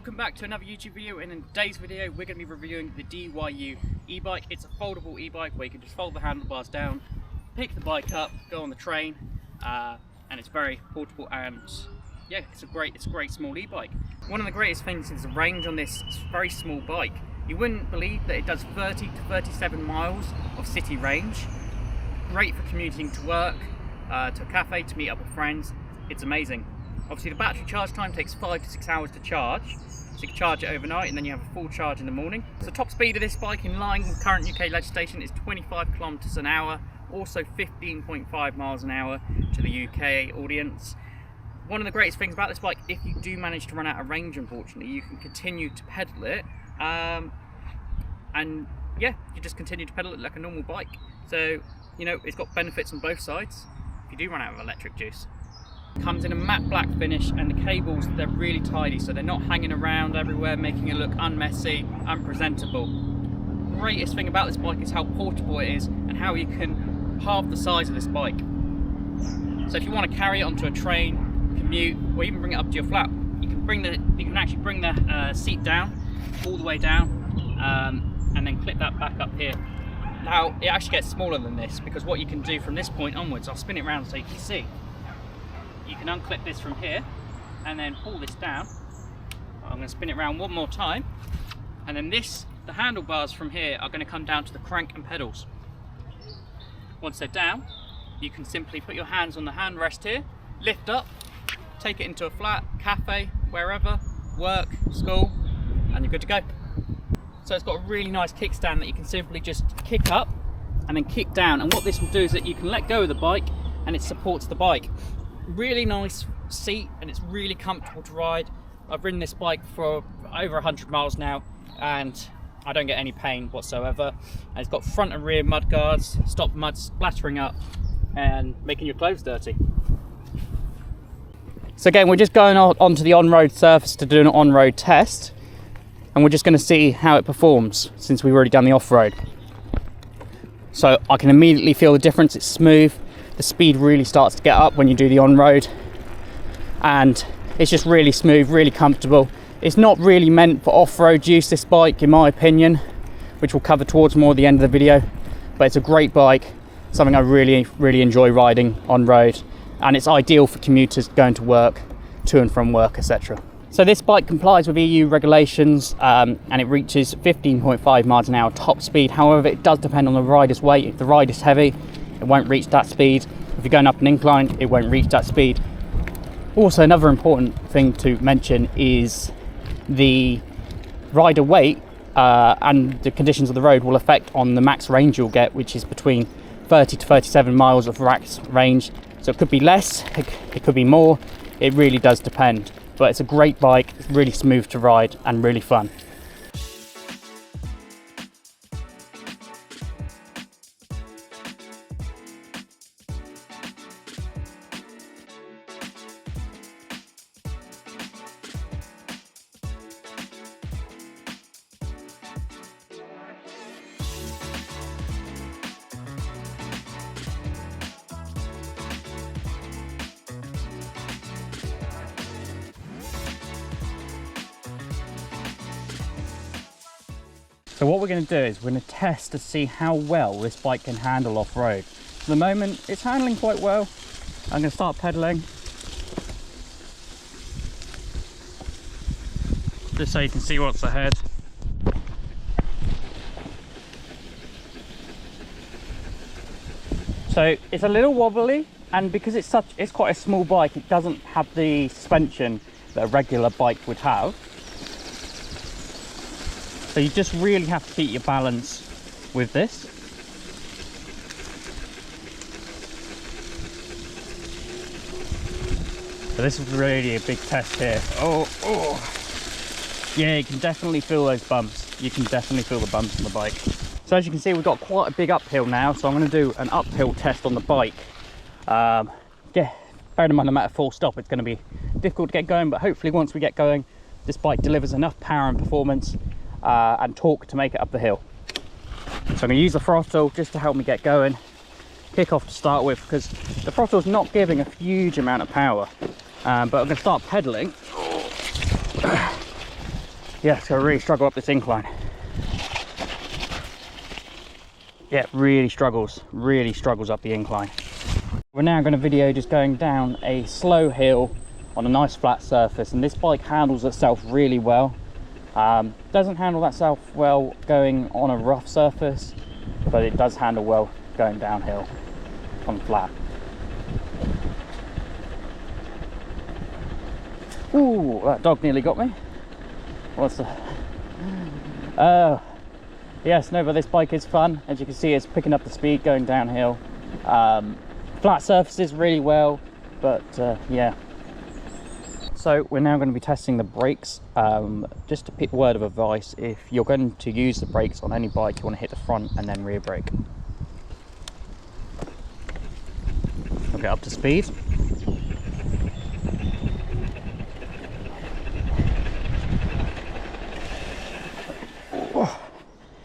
Welcome back to another YouTube video, and in today's video we're going to be reviewing the DYU e-bike. It's a foldable e-bike where you can just fold the handlebars down, pick the bike up, go on the train, and it's very portable, and yeah, it's a great small e-bike. One of the greatest things is the range on this very small bike. You wouldn't believe that it does 30 to 37 miles of city range. Great for commuting to work, to a cafe, to meet up with friends. It's amazing. Obviously the battery charge time takes 5 to 6 hours to charge, so you can charge it overnight and then you have a full charge in the morning. So top speed of this bike in line with current UK legislation is 25 kilometers an hour, also 15.5 miles an hour to the UK audience. One of the greatest things about this bike, if you do manage to run out of range unfortunately, you can continue to pedal it, and yeah, you just continue to pedal it like a normal bike. So, you know, it's got benefits on both sides if you do run out of electric juice. Comes in a matte black finish, and the cables, they're really tidy, so they're not hanging around everywhere making it look unmessy, unpresentable. Greatest thing about this bike is how portable it is and how you can halve the size of this bike. So if you want to carry it onto a train, commute, or even bring it up to your flat, you can actually bring the seat down, all the way down, and then clip that back up here. Now it actually gets smaller than this, because what you can do from this point onwards, I'll spin it around so you can see. You can unclip this from here and then pull this down. I'm going to spin it around one more time, and then the handlebars from here are going to come down to the crank and pedals. Once they're down, you can simply put your hands on the handrest here, lift up, take it into a flat, cafe, wherever, work, school, and you're good to go. So it's got a really nice kickstand that you can simply just kick up and then kick down, and what this will do is that you can let go of the bike and it supports the bike. Really nice seat, and it's really comfortable to ride. I've ridden this bike for over 100 miles now and I don't get any pain whatsoever. And it's got front and rear mud guards, stop mud splattering up and making your clothes dirty. So again, we're just going onto the on-road surface to do an on-road test, and we're just going to see how it performs since we've already done the off-road. So I can immediately feel the difference. It's smooth. The speed really starts to get up when you do the on-road, and it's just really smooth, really comfortable. It's not really meant for off-road use, this bike, in my opinion, which we'll cover towards more at the end of the video, but it's a great bike, something I really enjoy riding on road, and it's ideal for commuters going to work, to and from work, etc. So this bike complies with EU regulations, and it reaches 15.5 miles an hour top speed. However, it does depend on the rider's weight. If the rider's heavy, it won't reach that speed. If you're going up an incline, it won't reach that speed. Also, another important thing to mention is the rider weight and the conditions of the road will affect on the max range you'll get, which is between 30 to 37 miles of max range. So it could be less, it could be more. It really does depend. But it's a great bike, it's really smooth to ride and really fun. So what we're going to do is we're going to test to see how well this bike can handle off-road. For the moment, it's handling quite well. I'm going to start pedaling, just so you can see what's ahead. So it's a little wobbly, and because it's quite a small bike, it doesn't have the suspension that a regular bike would have. So you just really have to keep your balance with this. So this is really a big test here. Oh. Yeah, you can definitely feel those bumps. You can definitely feel the bumps on the bike. So as you can see, we've got quite a big uphill now, so I'm going to do an uphill test on the bike. Yeah, bearing in mind I'm at a full stop, it's going to be difficult to get going, but hopefully once we get going, this bike delivers enough power and performance and torque to make it up the hill. So I'm going to use the throttle just to help me get going, kick off to start with, because the throttle's not giving a huge amount of power, but I'm going to start pedaling Yeah, so I really struggle up this incline. Yeah, really struggles up the incline. We're now going to video just going down a slow hill on a nice flat surface, and this bike handles itself really well. Doesn't handle itself well going on a rough surface, but it does handle well going downhill on flat. Ooh, that dog nearly got me. What's the... yes, no, but this bike is fun. As you can see, it's picking up the speed going downhill. Flat surfaces really well, but yeah. So we're now going to be testing the brakes. Just a word of advice: if you're going to use the brakes on any bike, you want to hit the front and then rear brake. We'll get up to speed.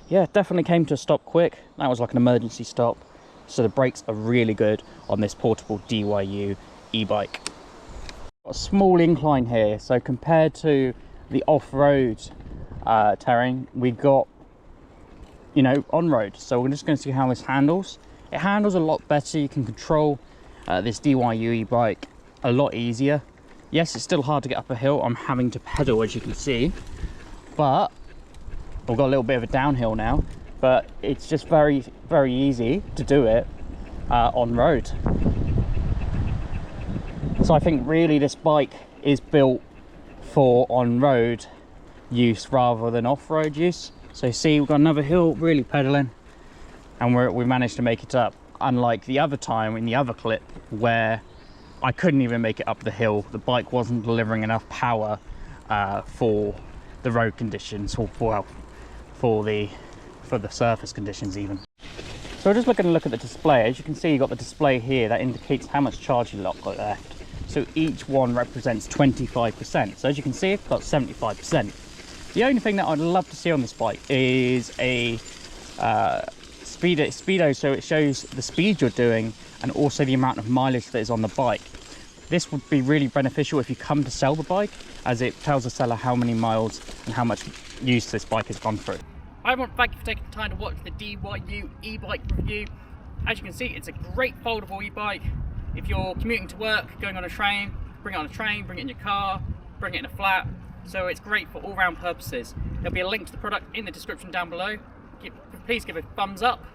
Yeah, definitely came to a stop quick. That was like an emergency stop. So the brakes are really good on this portable DYU e-bike. Got a small incline here, so compared to the off-road terrain, we got, you know, on-road. So we're just going to see how this handles. It handles a lot better. You can control this DYU e-bike a lot easier. Yes, it's still hard to get up a hill. I'm having to pedal, as you can see, but we've got a little bit of a downhill now, but it's just very easy to do it on road. So I think really this bike is built for on-road use rather than off-road use. So you see, we've got another hill, really pedaling, and we managed to make it up, unlike the other time in the other clip where I couldn't even make it up the hill. The bike wasn't delivering enough power for the road conditions, or well, for the surface conditions even. So we're just looking to look at the display. As you can see, you've got the display here that indicates how much charge you've got left. So each one represents 25%. So as you can see, I've got 75%. The only thing that I'd love to see on this bike is a speedo, so it shows the speed you're doing and also the amount of mileage that is on the bike. This would be really beneficial if you come to sell the bike, as it tells the seller how many miles and how much use this bike has gone through. I want to thank you for taking the time to watch the DYU e-bike review. As you can see, it's a great foldable e-bike. If you're commuting to work, going on a train, bring it on a train, bring it in your car, bring it in a flat. So it's great for all-round purposes. There'll be a link to the product in the description down below. Please give it a thumbs up,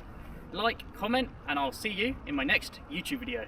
like, comment, and I'll see you in my next YouTube video.